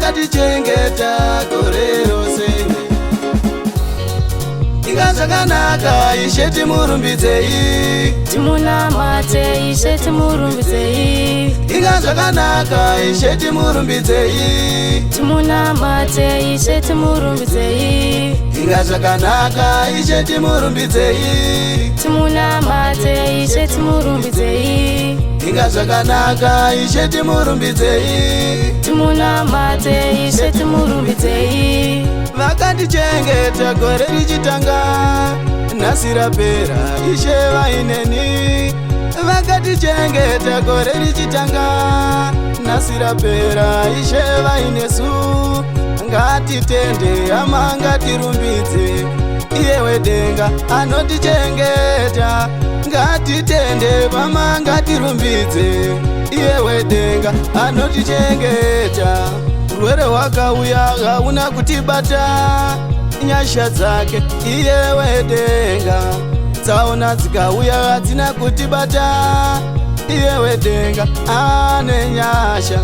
makatichengeta gore rose. Inga zvakanaka Ishe timurumbidzei, timunamate Ishe timurumbidzei. Inga zvakanaka Ishe timurumbidzei, timunamate Ishe timurumbidzei. Inga zvakanaka Ishe timurumbidzei, timunamate Ishe timurumbidzei. Inga zvakanaka Ishe timurumbidzei, timunamate Ishe timurumbidzei. Vakatichengeta gore richitanga, nhasi rapera Ishe vaineni. Vakatichengeta gore richitanga, nhasi rapera Ishe vainesu. Ngatitende hama ngatirumbidze iye wedenga anotichengeta. Ngatitende hama ngatirumbidze iye wedenga anotichengeta. Urwere hwakauya hauna kutibata, nyasha dzake iye wedenga. Tsaona dzikauya hadzina kutibata, iye wedenga ane nyasha.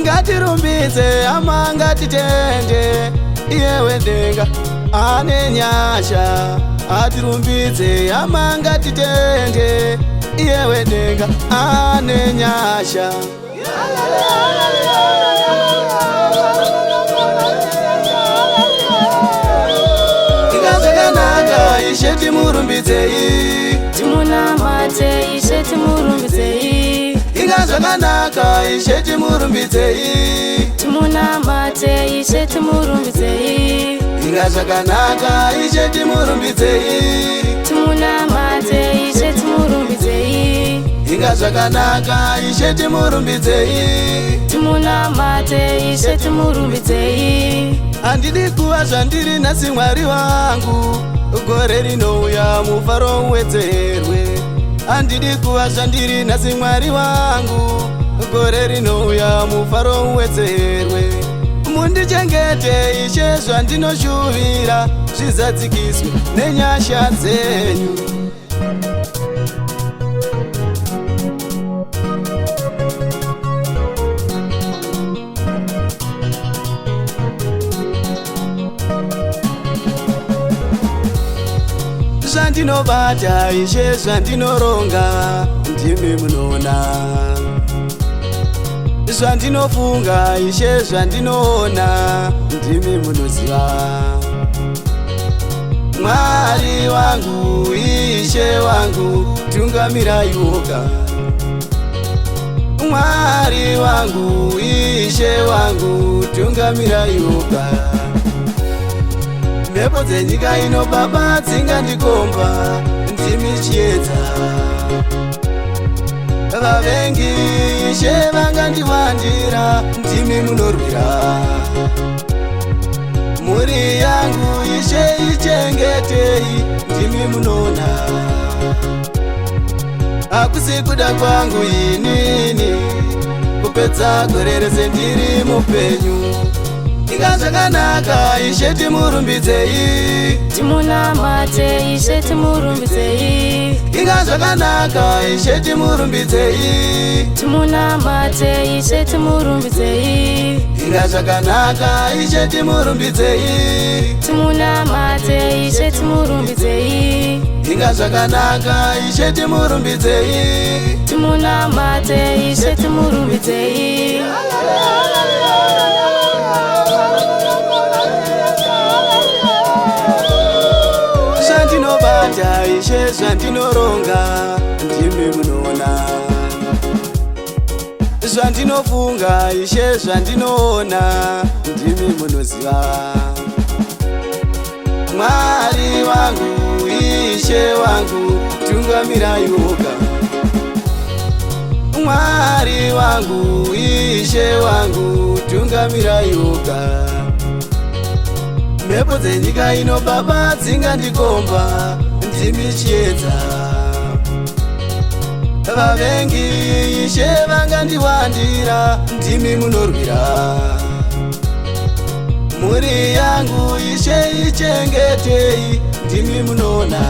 Ngatirumbidze hama ngatitende iye wedenga ane nyasha. Atirumbidze hama ngatitende iye wedenga ane nyasha. Inga zvakanaka Ishe timurumbidzei, timunamate Ishe timurumbidzei. Inga zvakanaka Ishe timurumbidzei, timunamate Ishe timurumbidzei. Inga zvakanaka Ishe timurumbidzei, timunamate Ishe timurumbidzei. Inga zvakanaka Ishe timurumbidzei, timunamate Ishe timurumbidzei. Handidi kuva zvandiri nhasi Mwari wangu, gore rinouya mufaro uwedzerwe. Handidi kuva zvandiri nhasi Mwari wangu, gore rinouya mufaro uwedzerwe. Mundichengete Ishe zvandinoshuvira, zvizadzikiswe nenyasha dzenyu. Zvandinobata Ishe zvandinoronga, ndimi munoona. Zvandinofunga Ishe zvandinoona, ndimi munoziva. Mwari wangu Ishe wangu, tungamirai woga. Mwari wangu Ishe wangu, tungamirai woga. Mhepo dzenyika ino Baba dzingandikomba, ndimi chiedza. Vavengi Ishe vangandiwandira, ndimi munorwira. Mhuri yangu Ishe ichengetei, ndimi munoona. Hakusi kuda kwangu inini, kupedza gore rese ndiri mupenyu. Inga zvakanaka Ishe timurumbidzei, timunamate Ishe timurumbidzei. Inga zvakanaka Ishe timurumbidzei, timunamate Ishe timurumbidzei. Inga zvakanaka Ishe timurumbidzei, timunamate Ishe timurumbidzei. Inga zvakanaka Ishe timurumbidzei, timunamate Ishe timurumbidzei. Zvandinobata Ishe zvandinoronga, ndimi munoona. Zvandinofunga Ishe zvandinoona, ndimi munoziva. Mwari wangu Ishe wangu, tungamirai woga. Mwari wangu Ishe wangu, tungamirai woga. Mhepo dzenyika ino Baba dzingandikomba, ndimi chiedza. Vavengi Ishe vangandiwandira, ndimi munorwira. Mhuri yangu Ishe ichengetei, ndimi munoona.